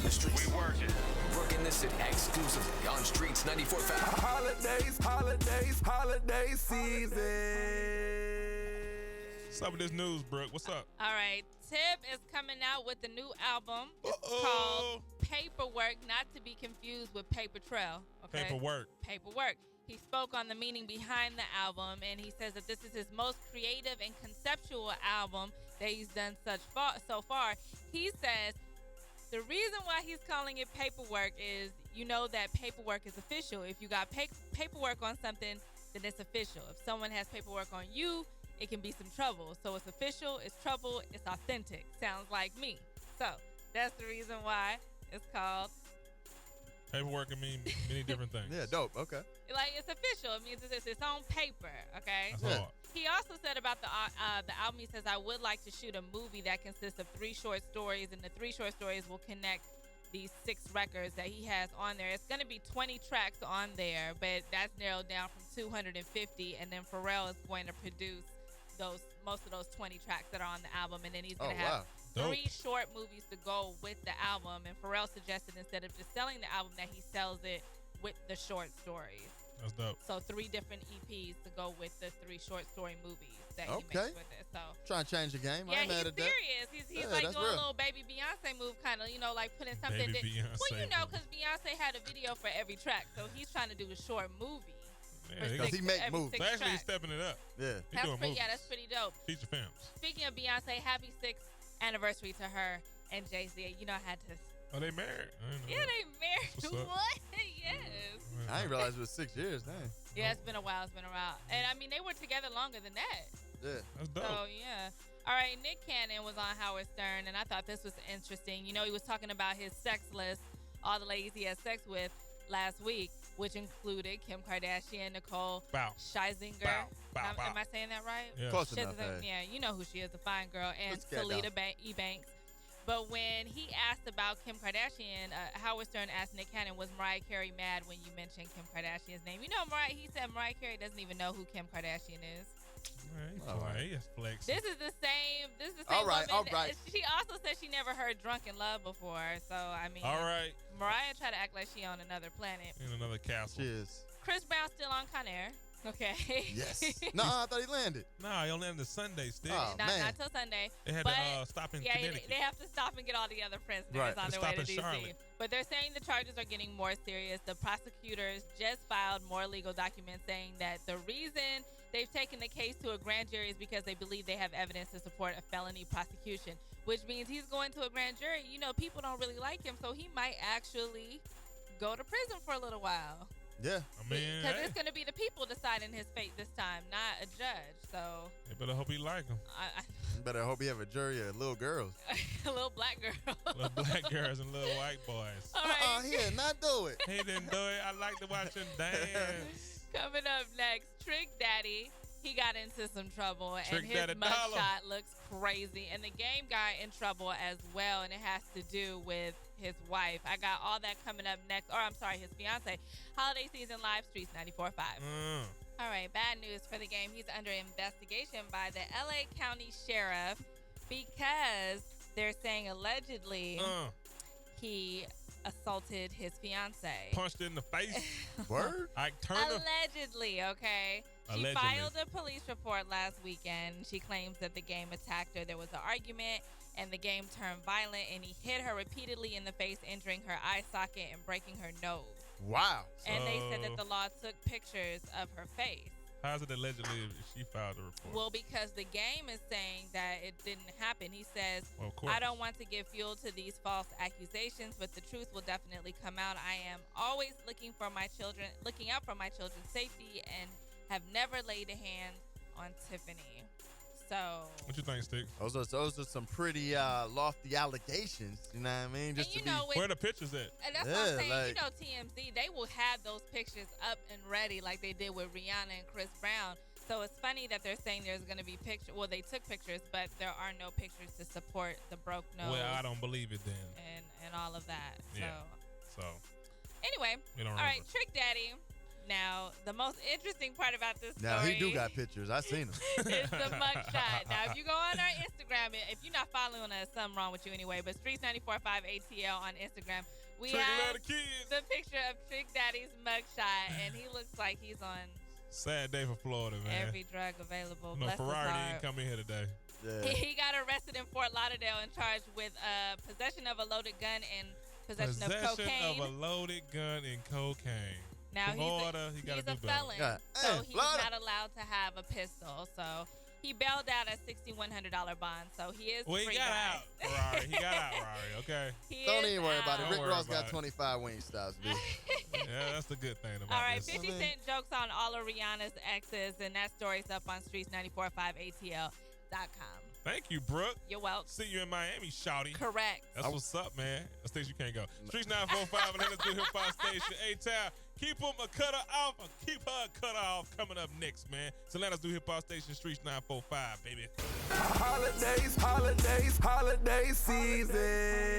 the streets. We working. Brooke and Listen exclusively on Streets 94.5. Holiday season. What's up with this news, Brooke? What's up? All right. Tip is coming out with a new album. It's called Paperwork, not to be confused with Paper Trail. Okay? Paperwork. He spoke on the meaning behind the album, and he says that this is his most creative and conceptual album that he's done so far. He says the reason why he's calling it Paperwork is, you know, that paperwork is official. If you got paperwork on something, then it's official. If someone has paperwork on you, it can be some trouble. So it's official, it's trouble, it's authentic. Sounds like me. So that's the reason why it's called Paperwork can mean many different things. Yeah, dope. Okay. Like, it's official. It means it's on paper. Okay. That's hard. He also said about the album, he says, I would like to shoot a movie that consists of 3 short stories, and the 3 short stories will connect these 6 records that he has on there. It's going to be 20 tracks on there, but that's narrowed down from 250, and then Pharrell is going to produce most of those 20 tracks that are on the album, and then he's going to have 3 short movies to go with the album. And Pharrell suggested instead of just selling the album that he sells it with the short stories. That's dope. So 3 different EPs to go with the 3 short story movies that he makes with it. So trying to change the game. Yeah, I'm mad he's at that. serious. He's like doing a little baby Beyonce move, kind of, you know, like putting something Baby Beyonce well, you know, because Beyonce had a video for every track, so he's trying to do a short movie. Yeah, Because he make moves. So actually, he's stepping it up. Yeah. He's doing movies. Yeah, that's pretty dope. Feature films. Speaking of Beyonce, happy 6th anniversary to her and Jay-Z. You know, I had to. Oh, they married? Yeah, they married. What? Yes. I didn't realize it was 6 years. Dang. Yeah, it's been a while. And I mean, they were together longer than that. Yeah. That's dope. So, yeah. All right, Nick Cannon was on Howard Stern, and I thought this was interesting. You know, he was talking about his sex list, all the ladies he had sex with last week, which included Kim Kardashian, Nicole Scherzinger. Am I saying that right? Yeah. Close enough. Yeah, you know who she is, the fine girl, and Salida Ebanks. But when he asked about Kim Kardashian, Howard Stern asked Nick Cannon, was Mariah Carey mad when you mentioned Kim Kardashian's name? You know, he said Mariah Carey doesn't even know who Kim Kardashian is. He's flexing. This is the same all right, woman. All right. She also said she never heard Drunken Love before. So, I mean. All right. Mariah tried to act like she on another planet. In another castle. She is. Chris Brown still on Con Air. Okay. Yes. No, I thought he landed. No, he only landed Sunday still. Not till Sunday. They had to stop in Connecticut. They have to stop and get all the other prisoners on their way to D.C. Charlotte. But they're saying the charges are getting more serious. The prosecutors just filed more legal documents saying that the reason they've taken the case to a grand jury is because they believe they have evidence to support a felony prosecution, which means he's going to a grand jury. You know, people don't really like him, so he might actually go to prison for a little while. Yeah. I mean, because it's going to be the people deciding his fate this time, not a judge. So they better hope he like him. You better hope he have a jury of little girls. A little black girl. Little black girls and little white boys. All right. He did not do it. He didn't do it. I like to watch him dance. Coming up next, Trick Daddy. He got into some trouble, and his mugshot looks crazy. And the game got in trouble as well, and it has to do with his wife. I got all that coming up next. Or, I'm sorry, his fiance. Holiday Season Live, Streets 94.5. All right, bad news for the game. He's under investigation by the L.A. County Sheriff because they're saying allegedly he assaulted his fiance. Punched in the face. Word? Ike Turner. Allegedly, okay. She filed a police report last weekend. She claims that the game attacked her. There was an argument, and the game turned violent, and he hit her repeatedly in the face, injuring her eye socket and breaking her nose. Wow. And they said that the law took pictures of her face. How's it allegedly she filed the report? Well, because the game is saying that it didn't happen. He says, I don't want to give fuel to these false accusations, but the truth will definitely come out. I am always looking out for my children's safety and have never laid a hand on Tiffany. So what you think, Stick? Those are some pretty lofty allegations. You know what I mean? Just where are the pictures at? And that's what I'm saying. TMZ, they will have those pictures up and ready like they did with Rihanna and Chris Brown. So it's funny that they're saying there's going to be pictures. Well, they took pictures, but there are no pictures to support the broke nose. Well, I don't believe it then. And all of that. Yeah. So anyway, all right, Trick Daddy. Now, the most interesting part about this story. Now, he do got pictures. I seen them. It's the mugshot. Now, if you go on our Instagram, if you're not following us, something wrong with you anyway, but Streets 94.5 ATL on Instagram, we have the picture of Trick Daddy's mugshot, and he looks like he's on sad day for Florida, man. every drug available. No, Ferrari didn't come in here today. Yeah. He got arrested in Fort Lauderdale and charged with possession of a loaded gun and possession of cocaine. Of a loaded gun and cocaine. Now Florida, he's gotta a do felon, better. so Hey, he's Florida. not allowed to have a pistol. So he bailed out a $6,100 bond. So he is Well, he free got guy. out, Ferrari. He got out, Ferrari, okay? Don't even worry about it. Don't Rick worry Ross about got it. 25 wing stops, B. Yeah, that's the good thing about All right, this. 50 Cent jokes on all of Rihanna's exes, and that story's up on streets945atl.com. Thank you, Brooke. You're welcome. See you in Miami, shawty. Correct. That's what's up, man. That's things you can't go. Streets 945 and let's do hip hop station. A-Town. Keep him a cutter off or keep her a cutter off coming up next, man. So let us do hip hop station Streets 945, baby. Holidays, holidays, holiday season.